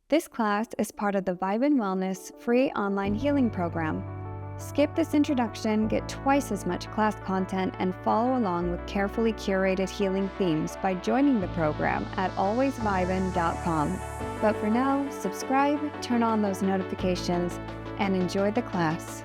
This class is part of the Vibin Wellness free online healing program. Skip this introduction, get twice as much class content, and follow along with carefully curated healing themes by joining the program at alwaysvibin.com. But for now, subscribe, turn on those notifications, and enjoy the class.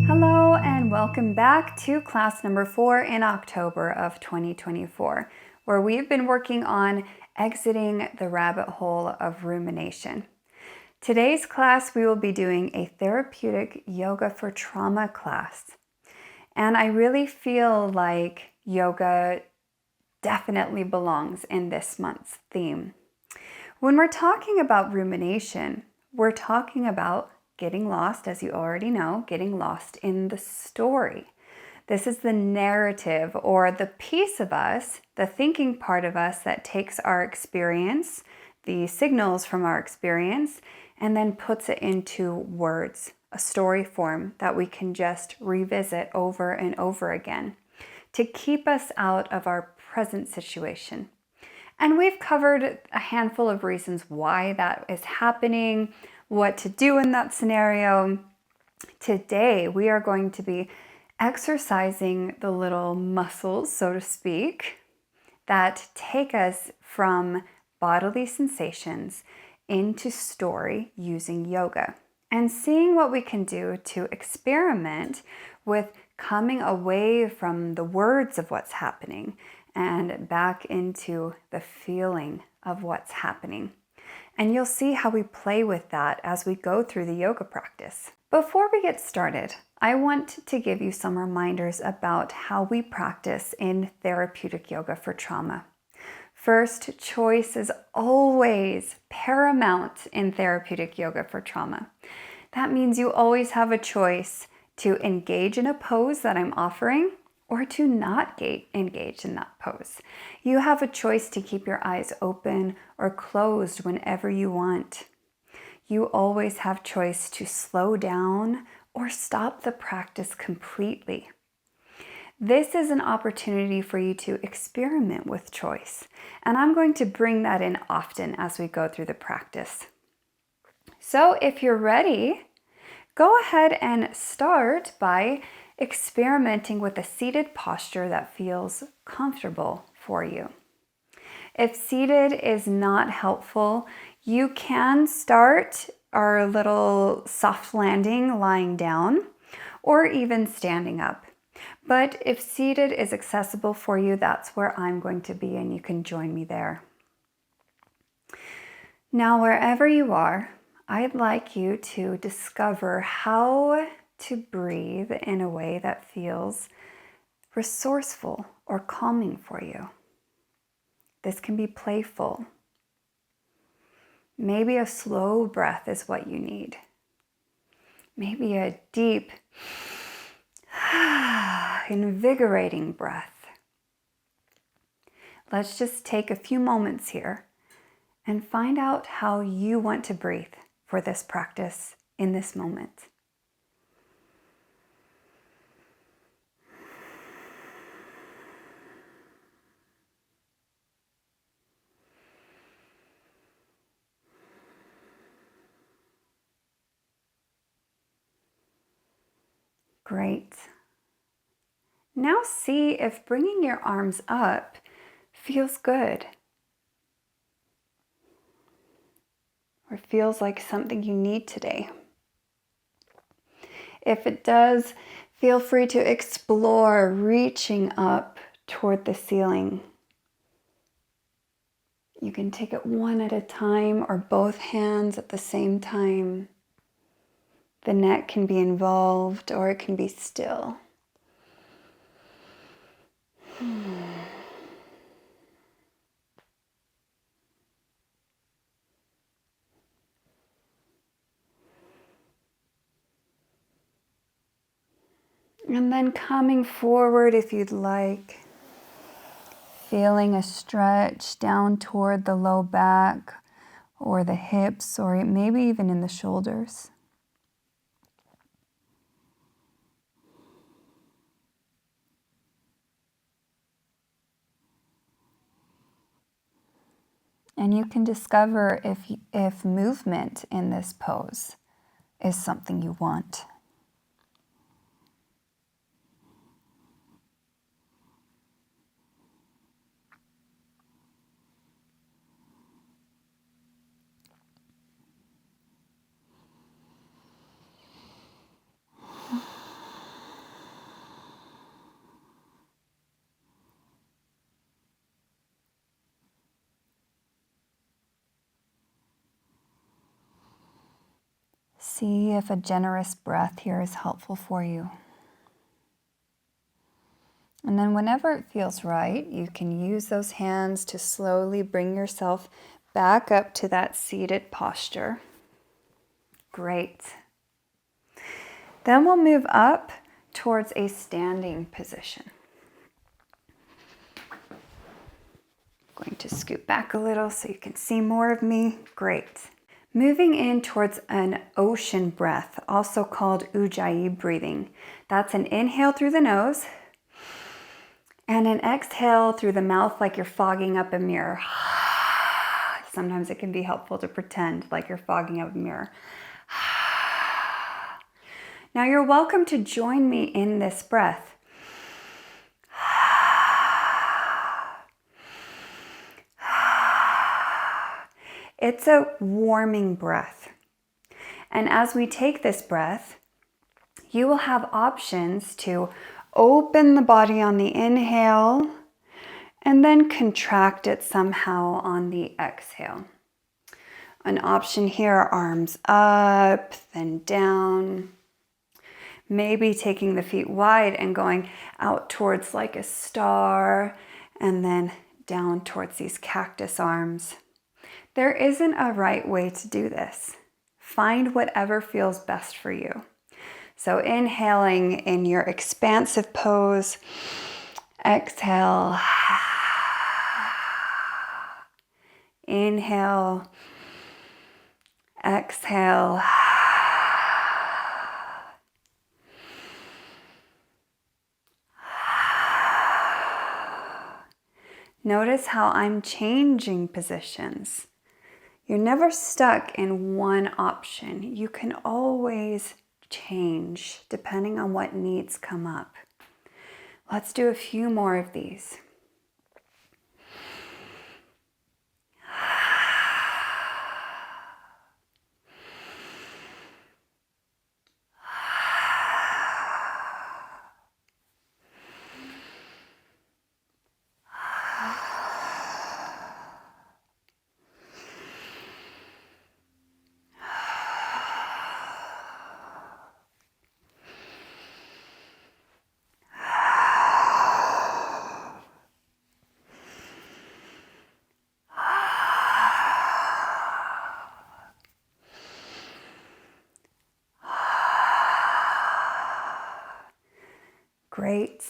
Hello and welcome back to class number 4 in October of 2024, where we've been working on exiting the rabbit hole of rumination. Today's class we will be doing a therapeutic yoga for trauma class. And I really feel like yoga definitely belongs in this month's theme. When we're talking about rumination, we're talking about getting lost, as you already know, getting lost in the story. This is the narrative or the piece of us, the thinking part of us that takes our experience, the signals from our experience, and then puts it into words, a story form that we can just revisit over and over again to keep us out of our present situation. And we've covered a handful of reasons why that is happening, what to do in that scenario. Today, we are going to be exercising the little muscles, so to speak, that take us from bodily sensations into story using yoga, and seeing what we can do to experiment with coming away from the words of what's happening and back into the feeling of what's happening. And you'll see how we play with that as we go through the yoga practice. Before we get started, I want to give you some reminders about how we practice in therapeutic yoga for trauma. First, choice is always paramount in therapeutic yoga for trauma. That means you always have a choice to engage in a pose that I'm offering or to not engage in that pose. You have a choice to keep your eyes open or closed whenever you want. You always have choice to slow down or stop the practice completely. This is an opportunity for you to experiment with choice, and I'm going to bring that in often as we go through the practice. So if you're ready, go ahead and start by experimenting with a seated posture that feels comfortable for you. If seated is not helpful, you can start our little soft landing lying down or even standing up. But if seated is accessible for you, that's where I'm going to be, and you can join me there. Now, wherever you are, I'd like you to discover how to breathe in a way that feels resourceful or calming for you. This can be playful. Maybe a slow breath is what you need. Maybe a deep, invigorating breath. Let's just take a few moments here and find out how you want to breathe for this practice in this moment. Great. Now see if bringing your arms up feels good, or feels like something you need today. If it does, feel free to explore reaching up toward the ceiling. You can take it one at a time or both hands at the same time. The neck can be involved or it can be still. And then coming forward if you'd like, feeling a stretch down toward the low back or the hips or maybe even in the shoulders. And you can discover if movement in this pose is something you want. See if a generous breath here is helpful for you. And then whenever it feels right, you can use those hands to slowly bring yourself back up to that seated posture. Great. Then we'll move up towards a standing position. Going to scoot back a little so you can see more of me. Great. Moving in towards an ocean breath, also called Ujjayi breathing. That's an inhale through the nose and an exhale through the mouth like you're fogging up a mirror. Sometimes it can be helpful to pretend like you're fogging up a mirror. Now you're welcome to join me in this breath. It's a warming breath. And as we take this breath, you will have options to open the body on the inhale and then contract it somehow on the exhale. An option here, arms up, then down. Maybe taking the feet wide and going out towards like a star and then down towards these cactus arms. There isn't a right way to do this. Find whatever feels best for you. So inhaling in your expansive pose, exhale, inhale, exhale. Notice how I'm changing positions. You're never stuck in one option. You can always change depending on what needs come up. Let's do a few more of these. Great.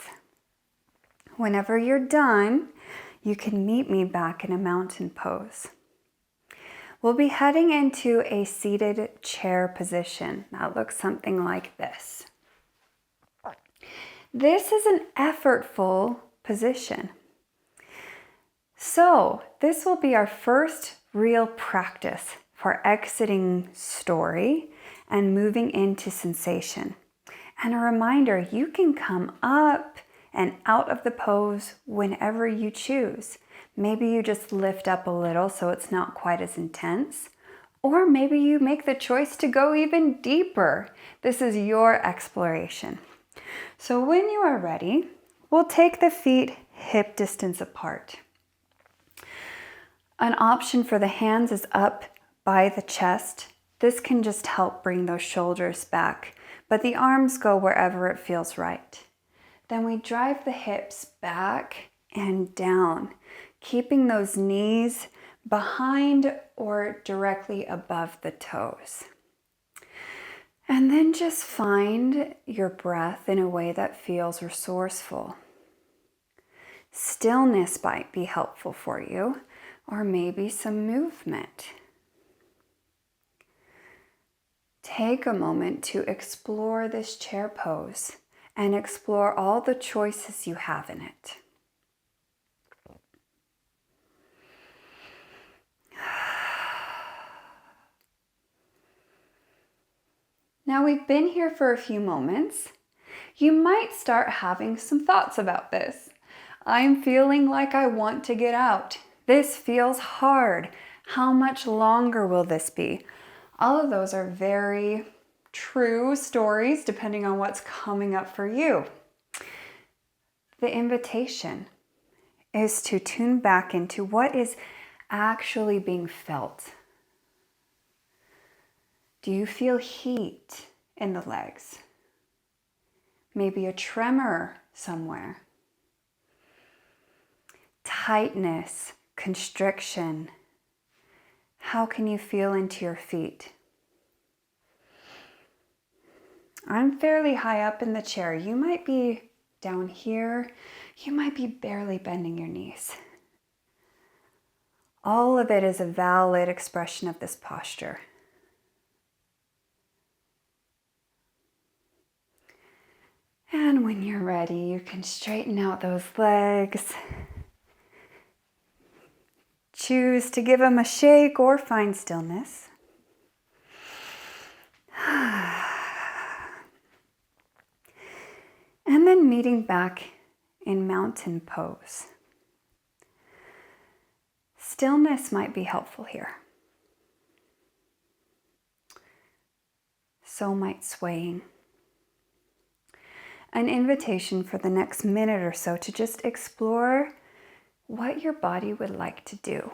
Whenever you're done, you can meet me back in a mountain pose. We'll be heading into a seated chair position. That looks something like this. This is an effortful position. So this will be our first real practice for exiting story and moving into sensation. And a reminder, you can come up and out of the pose whenever you choose. Maybe you just lift up a little so it's not quite as intense. Or maybe you make the choice to go even deeper. This is your exploration. So when you are ready, we'll take the feet hip distance apart. An option for the hands is up by the chest. This can just help bring those shoulders back, but the arms go wherever it feels right. Then we drive the hips back and down, keeping those knees behind or directly above the toes. And then just find your breath in a way that feels resourceful. Stillness might be helpful for you, or maybe some movement. Take a moment to explore this chair pose and explore all the choices you have in it. Now we've been here for a few moments. You might start having some thoughts about this. I'm feeling like I want to get out. This feels hard. How much longer will this be? All of those are very true stories depending on what's coming up for you. The invitation is to tune back into what is actually being felt. Do you feel heat in the legs? Maybe a tremor somewhere. Tightness, constriction. How can you feel into your feet? I'm fairly high up in the chair. You might be down here. You might be barely bending your knees. All of it is a valid expression of this posture. And when you're ready, you can straighten out those legs. Choose to give them a shake or find stillness. And then meeting back in mountain pose. Stillness might be helpful here. So might swaying. An invitation for the next minute or so to just explore what your body would like to do.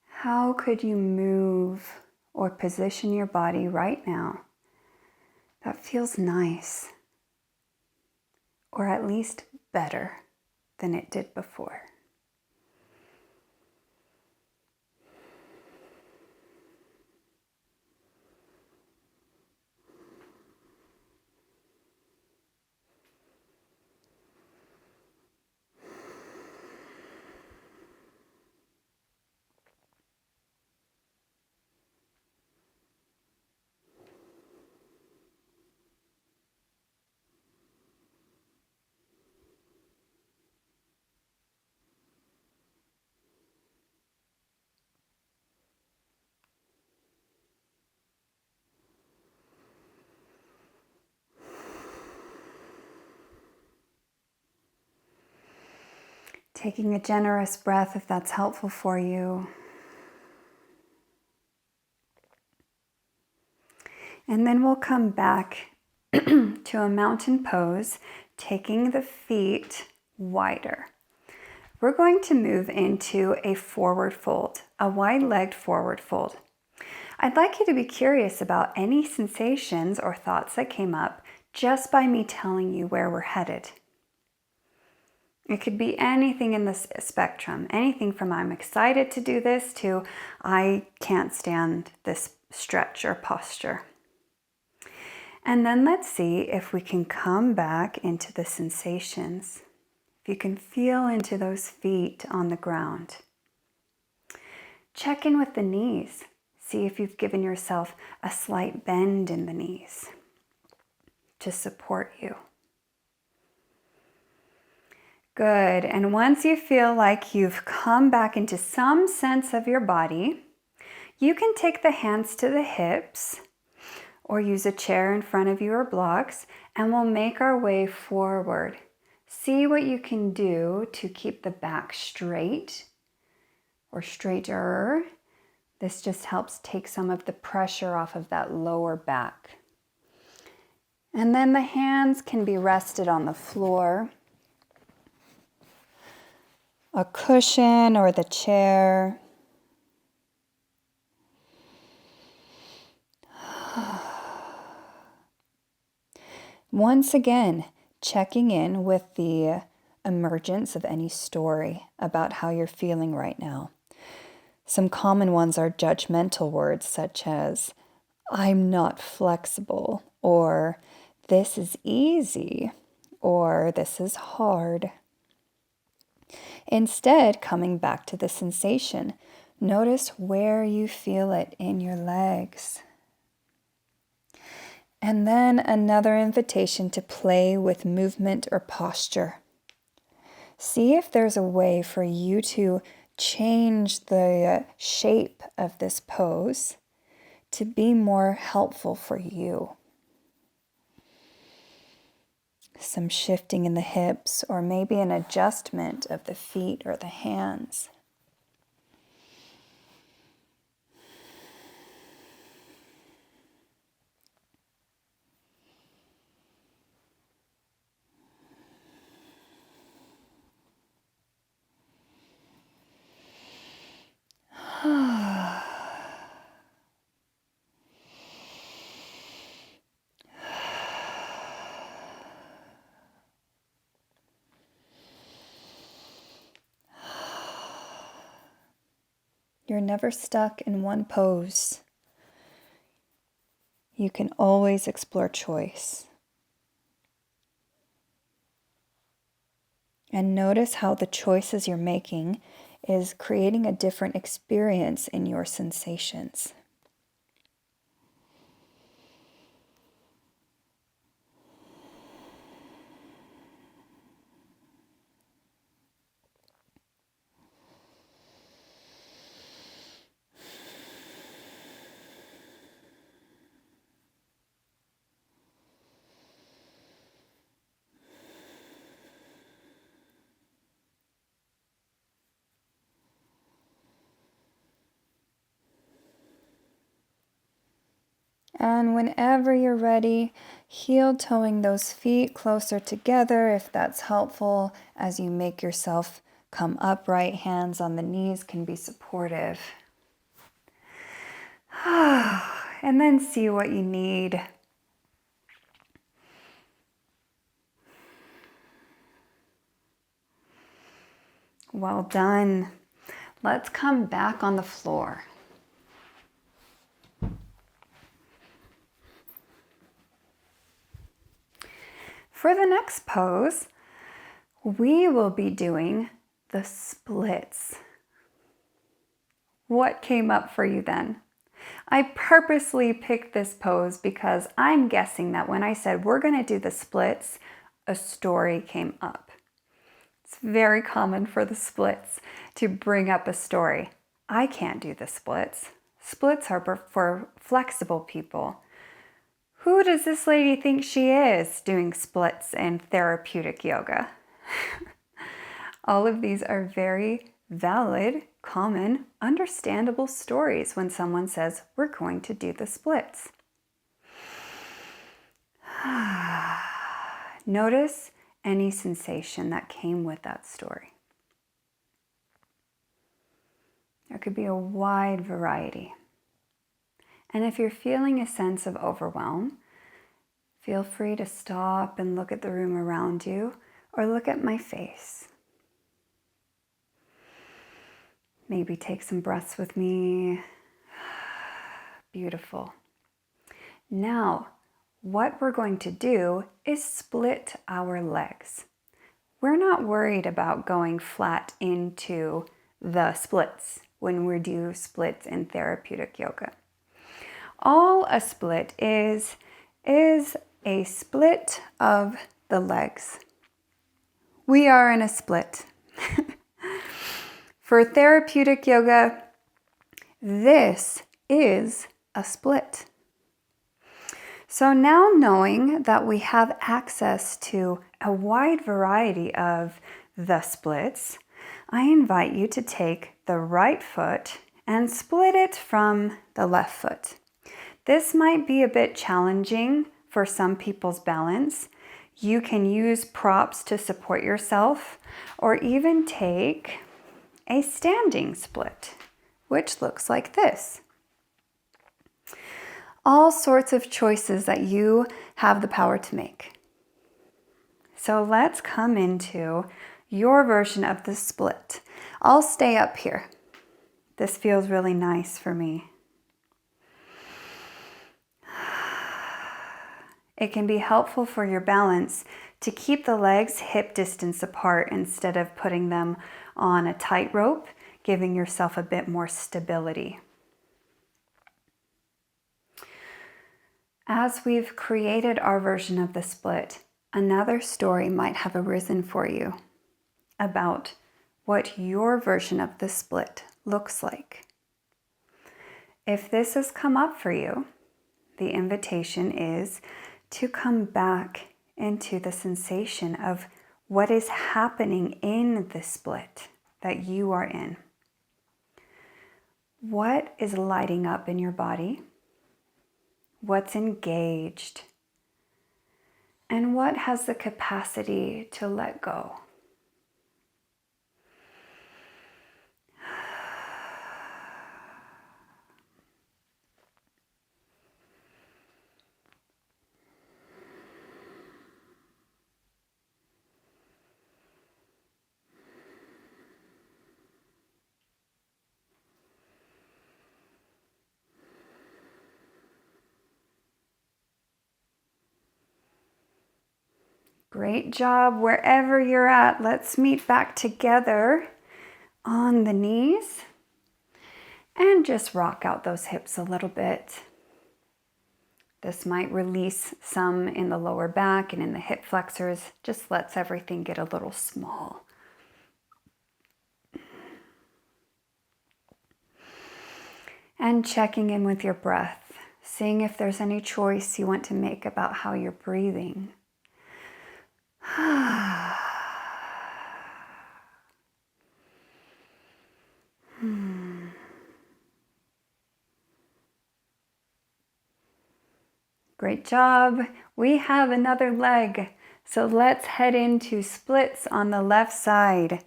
How could you move or position your body right now that feels nice, or at least better than it did before? Taking a generous breath if that's helpful for you. And then we'll come back to a mountain pose, taking the feet wider. We're going to move into a forward fold, a wide-legged forward fold. I'd like you to be curious about any sensations or thoughts that came up just by me telling you where we're headed. It could be anything in this spectrum, anything from I'm excited to do this to I can't stand this stretch or posture. And then let's see if we can come back into the sensations. If you can feel into those feet on the ground. Check in with the knees. See if you've given yourself a slight bend in the knees to support you. Good. And once you feel like you've come back into some sense of your body, you can take the hands to the hips or use a chair in front of you or blocks, and we'll make our way forward. See what you can do to keep the back straight or straighter. This just helps take some of the pressure off of that lower back. And then the hands can be rested on the floor, a cushion or the chair. Once again, checking in with the emergence of any story about how you're feeling right now. Some common ones are judgmental words such as, I'm not flexible, or this is easy, or this is hard. Instead, coming back to the sensation, notice where you feel it in your legs. And then another invitation to play with movement or posture. See if there's a way for you to change the shape of this pose to be more helpful for you. Some shifting in the hips, or maybe an adjustment of the feet or the hands. You're never stuck in one pose. You can always explore choice. And notice how the choices you're making is creating a different experience in your sensations. And whenever you're ready, heel toeing those feet closer together if that's helpful as you make yourself come upright. Hands on the knees can be supportive. And then see what you need. Well done. Let's come back on the floor. For the next pose, we will be doing the splits. What came up for you then? I purposely picked this pose because I'm guessing that when I said we're going to do the splits, a story came up. It's very common for the splits to bring up a story. I can't do the splits. Splits are for flexible people. Who does this lady think she is doing splits in therapeutic yoga? All of these are very valid, common, understandable stories when someone says, we're going to do the splits. Notice any sensation that came with that story. There could be a wide variety. And if you're feeling a sense of overwhelm, feel free to stop and look at the room around you or look at my face. Maybe take some breaths with me. Beautiful. Now, what we're going to do is split our legs. We're not worried about going flat into the splits when we do splits in therapeutic yoga. All a split is a split of the legs. We are in a split. For therapeutic yoga, this is a split. So now knowing that we have access to a wide variety of the splits, I invite you to take the right foot and split it from the left foot. This might be a bit challenging for some people's balance. You can use props to support yourself or even take a standing split, which looks like this. All sorts of choices that you have the power to make. So let's come into your version of the split. I'll stay up here. This feels really nice for me. It can be helpful for your balance to keep the legs hip distance apart instead of putting them on a tightrope, giving yourself a bit more stability. As we've created our version of the split, another story might have arisen for you about what your version of the split looks like. If this has come up for you, the invitation is to come back into the sensation of what is happening in the split that you are in. What is lighting up in your body? What's engaged? And what has the capacity to let go? Great job wherever you're at. Let's meet back together on the knees and just rock out those hips a little bit. This might release some in the lower back and in the hip flexors. Just lets everything get a little small. And checking in with your breath, seeing if there's any choice you want to make about how you're breathing. Great job. We have another leg. So let's head into splits on the left side.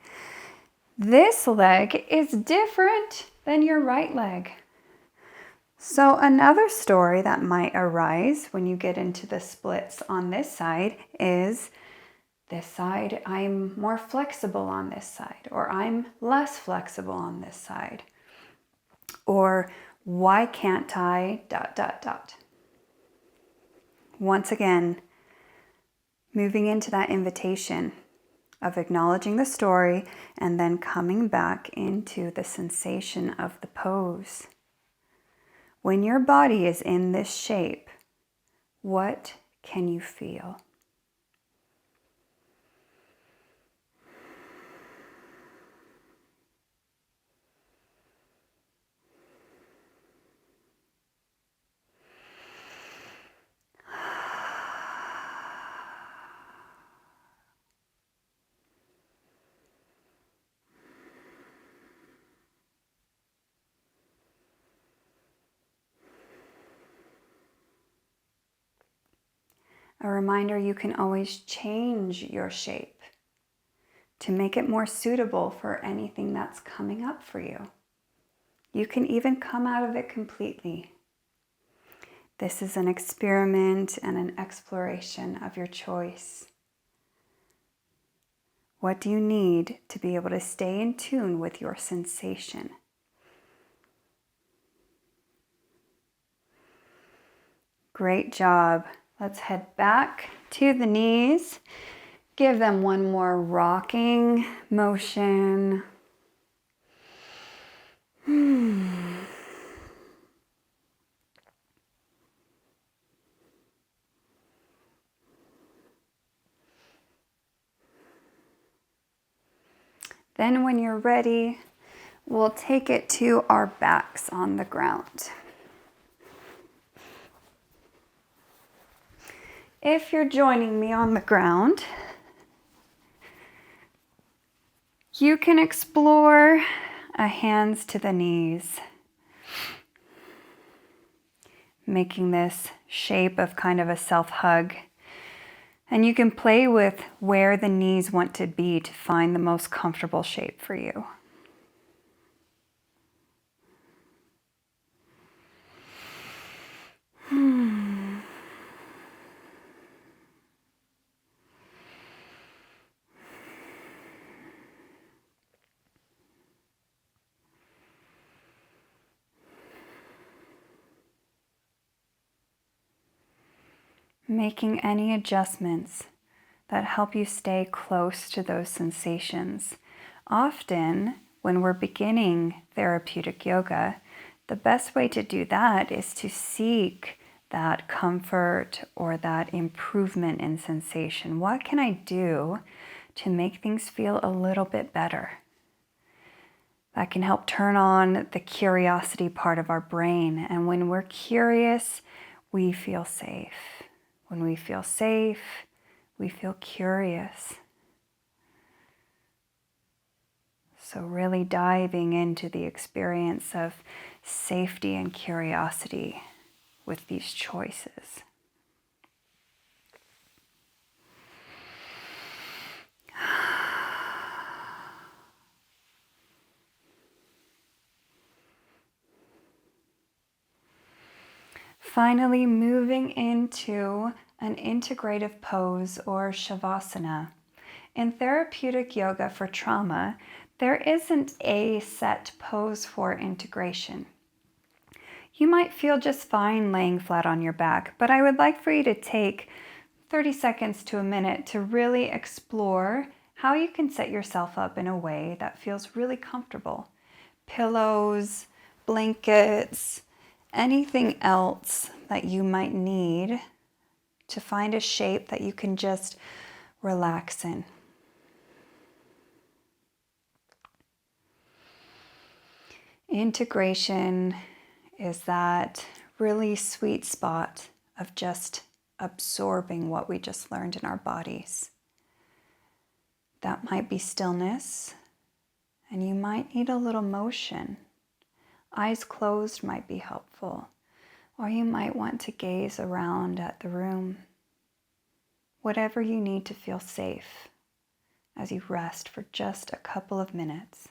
This leg is different than your right leg. So another story that might arise when you get into the splits on this side is, this side, I'm more flexible on this side, or I'm less flexible on this side. Or why can't I ... Once again, moving into that invitation of acknowledging the story and then coming back into the sensation of the pose. When your body is in this shape, what can you feel? A reminder, you can always change your shape to make it more suitable for anything that's coming up for you. You can even come out of it completely. This is an experiment and an exploration of your choice. What do you need to be able to stay in tune with your sensation? Great job. Let's head back to the knees. Give them one more rocking motion. Then when you're ready, we'll take it to our backs on the ground. If you're joining me on the ground, you can explore a hands to the knees, making this shape of kind of a self-hug. And you can play with where the knees want to be to find the most comfortable shape for you. Making any adjustments that help you stay close to those sensations. Often, when we're beginning therapeutic yoga, the best way to do that is to seek that comfort or that improvement in sensation. What can I do to make things feel a little bit better? That can help turn on the curiosity part of our brain. And when we're curious, we feel safe. When we feel safe, we feel curious. So really diving into the experience of safety and curiosity with these choices. Finally, moving into an integrative pose or shavasana. In therapeutic yoga for trauma, there isn't a set pose for integration. You might feel just fine laying flat on your back, but I would like for you to take 30 seconds to a minute to really explore how you can set yourself up in a way that feels really comfortable. Pillows, blankets, anything else that you might need to find a shape that you can just relax in. Integration is that really sweet spot of just absorbing what we just learned in our bodies. That might be stillness, and you might need a little motion. Eyes closed might be helpful, or you might want to gaze around at the room. Whatever you need to feel safe as you rest for just a couple of minutes.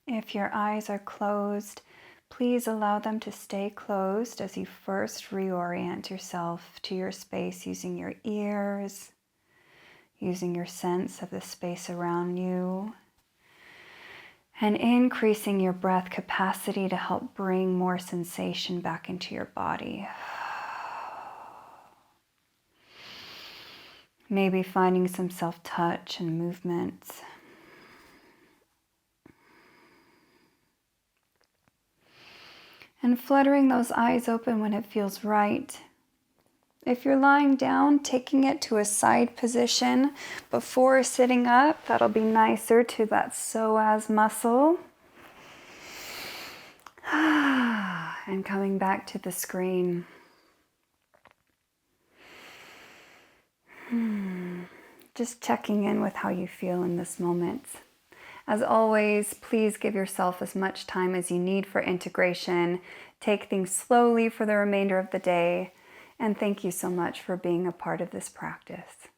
If your eyes are closed, please allow them to stay closed as you first reorient yourself to your space using your ears, using your sense of the space around you, and increasing your breath capacity to help bring more sensation back into your body. Maybe finding some self-touch and movements. And fluttering those eyes open when it feels right. If you're lying down, taking it to a side position before sitting up, that'll be nicer to that psoas muscle. And coming back to the screen. Just checking in with how you feel in this moment. As always, please give yourself as much time as you need for integration. Take things slowly for the remainder of the day. And thank you so much for being a part of this practice.